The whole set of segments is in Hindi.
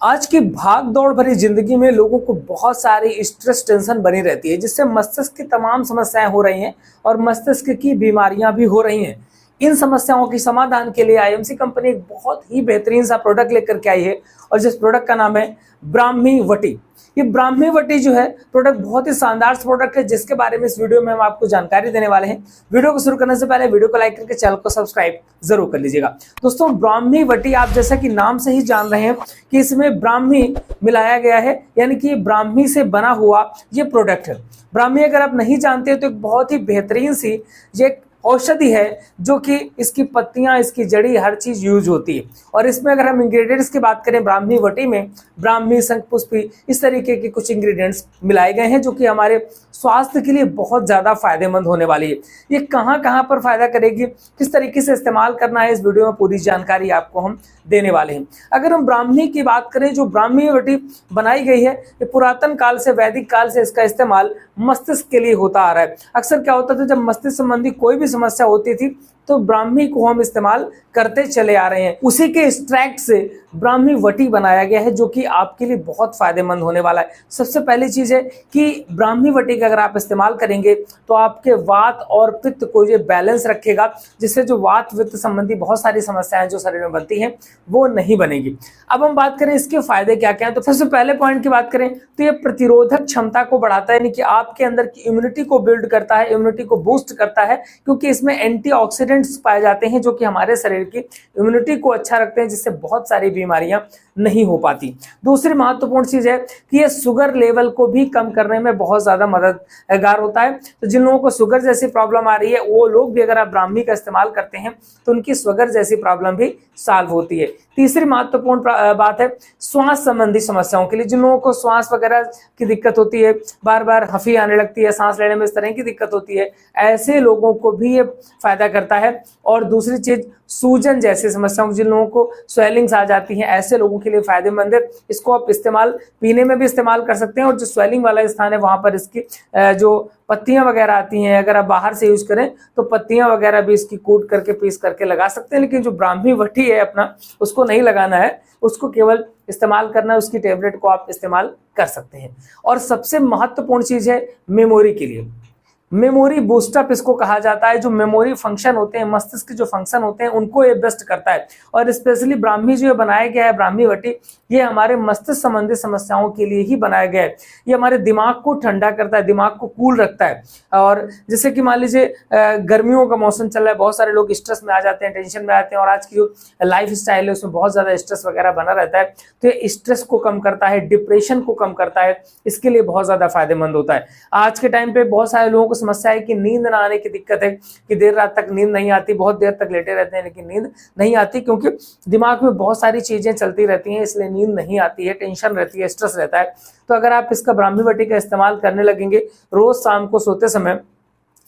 आज की भाग दौड़ भरी जिंदगी में लोगों को बहुत सारी स्ट्रेस टेंशन बनी रहती है, जिससे मस्तिष्क की तमाम समस्याएं हो रही हैं और मस्तिष्क की बीमारियां भी हो रही हैं। इन समस्याओं के समाधान के लिए आईएमसी कंपनी एक बहुत ही बेहतरीन सा प्रोडक्ट लेकर के आई है और जिस प्रोडक्ट का नाम है ब्राह्मी वटी। ये ब्राह्मी वटी जो है प्रोडक्ट बहुत ही शानदार प्रोडक्ट है, जिसके बारे में इस वीडियो में हम आपको जानकारी देने वाले हैं। वीडियो को शुरू करने से पहले वीडियो को लाइक करके चैनल को सब्सक्राइब जरूर कर लीजिएगा। दोस्तों, ब्राह्मी वटी आप जैसा कि नाम से ही जान रहे हैं कि इसमें ब्राह्मी मिलाया गया है, यानी कि ब्राह्मी से बना हुआ ये प्रोडक्ट है। ब्राह्मी अगर आप नहीं जानते हो तो एक बहुत ही बेहतरीन सी ये औषधि है, जो कि इसकी पत्तियां, इसकी जड़ी, हर चीज यूज होती है। और इसमें अगर हम इंग्रेडिएंट्स की बात करें, ब्राह्मी वटी में ब्राह्मी, शंखपुष्पी, इस तरीके के कुछ इंग्रेडिएंट्स मिलाए गए हैं जो कि हमारे स्वास्थ्य के लिए बहुत ज्यादा फायदेमंद होने वाली है। ये कहाँ कहाँ पर फायदा करेगी, किस तरीके से इस्तेमाल करना है, इस वीडियो में पूरी जानकारी आपको हम देने वाले हैं। अगर हम ब्राह्मी की बात करें, जो ब्राह्मी वटी बनाई गई है, ये पुरातन काल से, वैदिक काल से इसका इस्तेमाल मस्तिष्क के लिए होता आ रहा है। अक्सर क्या होता था, जब मस्तिष्क संबंधी कोई भी समस्या होती थी तो ब्राह्मी को हम इस्तेमाल करते चले आ रहे हैं। उसी के एक्सट्रैक्ट से ब्राह्मी वटी बनाया गया है, जो कि आपके लिए बहुत फायदेमंद होने वाला है। सबसे पहली चीज है कि ब्राह्मी वटी का अगर आप इस्तेमाल करेंगे तो आपके वात और पित्त को ये बैलेंस रखेगा, जिससे जो वात पित्त संबंधी बहुत सारी समस्याएं जो शरीर में बनती हैं वो नहीं बनेगी। अब हम बात करें इसके फायदे क्या क्या हैं, तो सबसे पहले पॉइंट की बात करें तो ये प्रतिरोधक क्षमता को बढ़ाता है, यानी कि आपके अंदर की इम्यूनिटी को बिल्ड करता है, इम्यूनिटी को बूस्ट करता है, क्योंकि इसमें एंटीऑक्सीडेंट्स पाए जाते हैं जो कि हमारे शरीर की इम्यूनिटी को अच्छा रखते हैं, जिससे बहुत सारी बीमारियां नहीं हो पाती। दूसरी महत्वपूर्ण चीज है कि ये शुगर लेवल को भी कम करने में बहुत ज्यादा मददगार होता है। तो जिन लोगों को शुगर जैसी प्रॉब्लम आ रही है, वो लोग भी अगर आप ब्राह्मी का इस्तेमाल करते हैं तो उनकी शुगर जैसी प्रॉब्लम भी सॉल्व होती है। तीसरी महत्वपूर्ण बात है श्वास संबंधी समस्याओं के लिए। जिन लोगों को श्वास वगैरह की दिक्कत होती है, बार बार हंफी आने लगती है, सांस लेने में इस तरह की दिक्कत होती है, ऐसे लोगों को भी ये फायदा करता है। और दूसरी चीज सूजन जैसी समस्याओं, जिन लोगों को स्वेलिंग्स आ जाती हैं, ऐसे लोगों के लिए फायदेमंद है। इसको आप इस्तेमाल पीने में भी इस्तेमाल कर सकते हैं, और जो स्वेलिंग वाला स्थान है वहां पर इसकी जो पत्तियां वगैरह आती हैं, अगर आप बाहर से यूज करें तो पत्तियां वगैरह भी इसकी कूट करके, पीस करके लगा सकते हैं। लेकिन जो ब्राह्मी वटी है अपना, उसको नहीं लगाना है, उसको केवल इस्तेमाल करना है, उसकी टेबलेट को आप इस्तेमाल कर सकते हैं। और सबसे महत्वपूर्ण चीज है मेमोरी के लिए, मेमोरी बूस्टअप इसको कहा जाता है। जो मेमोरी फंक्शन होते हैं, मस्तिष्क के जो फंक्शन होते हैं, उनको ये बेस्ट करता है। और स्पेशली ब्राह्मी जो बनाया गया है, ब्राह्मी वटी, ये हमारे मस्तिष्क संबंधी समस्याओं के लिए ही बनाया गया है। ये हमारे दिमाग को ठंडा करता है, दिमाग को कूल रखता है। और जैसे कि मान लीजिए गर्मियों का मौसम चल रहा है, बहुत सारे लोग स्ट्रेस में आ जाते हैं, टेंशन में आते हैं, और आज की जो लाइफ स्टाइल है उसमें बहुत ज्यादा स्ट्रेस वगैरह बना रहता है। तो ये स्ट्रेस को कम करता है, डिप्रेशन को कम करता है, इसके लिए बहुत ज्यादा फायदेमंद होता है। आज के टाइम पे बहुत सारे लोगों को समस्या है कि नींद ना आने की दिक्कत है, कि देर रात तक नींद नहीं आती, बहुत देर तक लेटे रहते हैं लेकिन नींद नहीं आती, क्योंकि दिमाग में बहुत सारी चीजें चलती रहती हैं, इसलिए नींद नहीं आती है, टेंशन रहती है, स्ट्रेस रहता है। तो अगर आप इसका ब्राह्मी वटी का इस्तेमाल करने लगेंगे, रोज शाम को सोते समय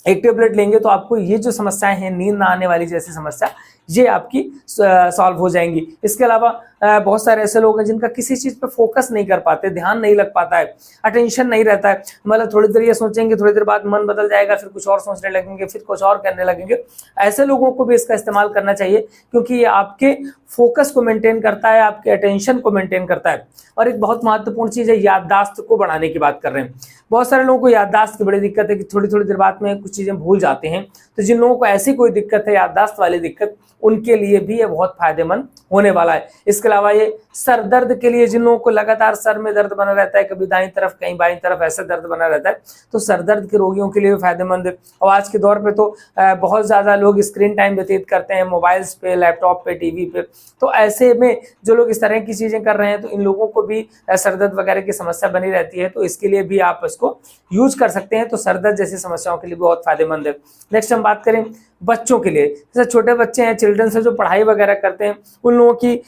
एक टेबलेट लेंगे, तो आपको ये जो समस्याएं हैं, नींद ना आने वाली जैसी समस्या, ये आपकी सॉल्व हो जाएंगी। इसके अलावा बहुत सारे ऐसे लोग हैं जिनका किसी चीज पे फोकस नहीं कर पाते, ध्यान नहीं लग पाता है, अटेंशन नहीं रहता है। मतलब थोड़ी देर ये सोचेंगे, थोड़ी देर बाद मन बदल जाएगा, फिर कुछ और सोचने लगेंगे, फिर कुछ और करने लगेंगे। ऐसे लोगों को भी इसका इस्तेमाल करना चाहिए, क्योंकि ये आपके फोकस को मेंटेन करता है, आपके अटेंशन को मेंटेन करता है। और एक बहुत महत्वपूर्ण चीज है, याददाश्त को बढ़ाने की बात कर रहे हैं। बहुत सारे लोगों को याददाश्त की बड़ी दिक्कत है कि थोड़ी थोड़ी देर बाद में कुछ चीजें भूल जाते हैं। तो जिन लोगों को ऐसी कोई दिक्कत है, याददाश्त वाली दिक्कत, उनके लिए भी ये बहुत फायदेमंद होने वाला है। इसके अलावा ये सर दर्द के लिए, जिन लोगों को लगातार सर में दर्द बना रहता है, कभी दाईं तरफ कहीं बाईं तरफ ऐसा दर्द बना रहता है, तो सर दर्द के रोगियों के लिए भी फायदेमंद है। और आज के दौर पे तो बहुत ज्यादा लोग स्क्रीन टाइम व्यतीत करते हैं मोबाइल्स पे, लैपटॉप पे, टीवी पे। तो ऐसे में जो लोग इस तरह की चीजें कर रहे हैं, तो इन लोगों को भी सर दर्द वगैरह की समस्या बनी रहती है, तो इसके लिए भी आप इसको यूज कर सकते हैं। तो सर दर्द जैसी समस्याओं के लिए बहुत फायदेमंद है। नेक्स्ट हम बात करें बच्चों के लिए, जैसे छोटे बच्चे हैं, चिल्ड्रन से जो पढ़ाई वगैरह करते हैं, उन लोगों की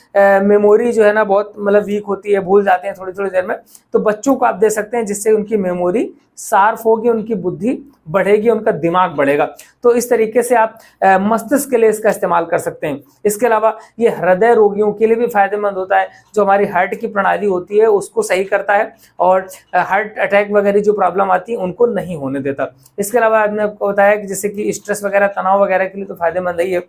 मेमोरी जो है ना बहुत मतलब वीक होती है, भूल जाते हैं थोड़ी थोड़ी देर में। तो बच्चों को आप दे सकते हैं, जिससे उनकी मेमोरी शार्प होगी, उनकी बुद्धि बढ़ेगी, उनका दिमाग बढ़ेगा। तो इस तरीके से आप मस्तिष्क के लिए इसका इस्तेमाल कर सकते हैं। इसके अलावा ये हृदय रोगियों के लिए भी फायदेमंद होता है। जो हमारी हार्ट की प्रणाली होती है उसको सही करता है, और हार्ट अटैक वगैरह जो प्रॉब्लम आती है उनको नहीं होने देता। इसके अलावा आपने आपको बताया कि जैसे कि स्ट्रेस वगैरह, तनाव वगैरह के लिए तो फायदेमंद ही है।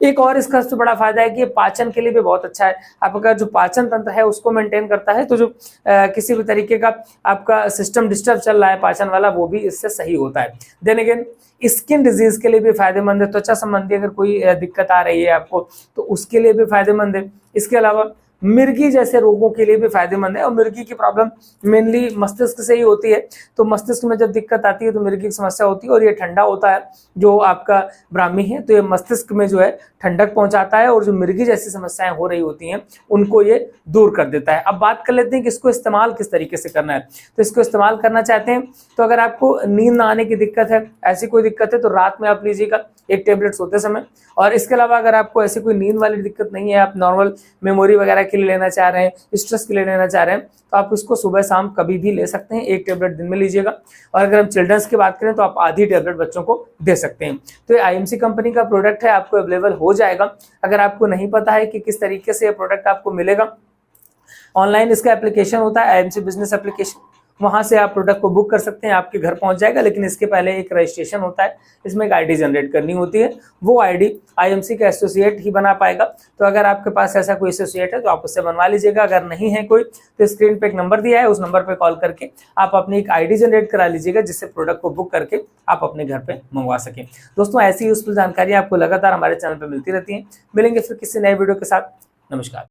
एक और इसका सबसे बड़ा फायदा है कि ये पाचन के लिए भी बहुत अच्छा है। आपका जो पाचन तंत्र है उसको मेंटेन करता है, तो जो किसी भी तरीके का आपका सिस्टम डिस्टर्ब चल रहा है पाचन वाला, वो भी इससे सही होता है। देन अगेन स्किन डिजीज के लिए भी फायदेमंद है, त्वचा संबंधी अगर कोई दिक्कत आ रही है आपको तो उसके लिए भी फायदेमंद है। इसके अलावा मिर्गी जैसे रोगों के लिए भी फायदेमंद है, और मिर्गी की प्रॉब्लम मेनली मस्तिष्क से ही होती है, तो मस्तिष्क में जब दिक्कत आती है तो मिर्गी की समस्या होती है, और ये ठंडा होता है जो आपका ब्राह्मी है, तो ये मस्तिष्क में जो है ठंडक पहुंचाता है, और जो मिर्गी जैसी समस्याएं हो रही होती हैं उनको ये दूर कर देता है। अब बात कर लेते हैं कि इसको इस्तेमाल किस तरीके से करना है। तो इसको इस्तेमाल करना चाहते हैं तो अगर आपको नींद ना आने की दिक्कत है, ऐसी कोई दिक्कत है, तो रात में आप लीजिएगा एक टेबलेट सोते समय। और इसके अलावा अगर आपको ऐसी कोई नींद वाली दिक्कत नहीं है, आप नॉर्मल मेमोरी वगैरह के लिए लेना चाह रहे हैं, स्ट्रेस के लिए लेना चाह रहे हैं, तो आप इसको सुबह शाम कभी भी ले सकते हैं। एक टेबलेट दिन में लीजिएगा। और अगर हम चिल्ड्रंस की बात करें तो आप आधी टेबलेट बच्चों को दे सकते हैं। तो ये आईएमसी कंपनी का प्रोडक्ट है, आपको अवेलेबल हो जाएगा। अगर आपको नहीं पता है कि किस तरीके से ये प्रोडक्ट आपको मिलेगा, ऑनलाइन इसका एप्लीकेशन होता है आईएमसी बिजनेस एप्लीकेशन, वहां से आप प्रोडक्ट को बुक कर सकते हैं, आपके घर पहुंच जाएगा। लेकिन इसके पहले एक रजिस्ट्रेशन होता है, इसमें एक आईडी जनरेट करनी होती है, वो आईडी आईएमसी का एसोसिएट ही बना पाएगा। तो अगर आपके पास ऐसा कोई एसोसिएट है तो आप उससे बनवा लीजिएगा। अगर नहीं है कोई तो स्क्रीन पे एक नंबर दिया है, उस नंबर पे कॉल करके आप अपनी एक आईडी जनरेट करा लीजिएगा, जिससे प्रोडक्ट को बुक करके आप अपने घर पे मंगवा सकें। दोस्तों, ऐसी यूजफुल जानकारी आपको लगातार हमारे चैनल पर मिलती रहती है। मिलेंगे फिर किसी नए वीडियो के साथ। नमस्कार।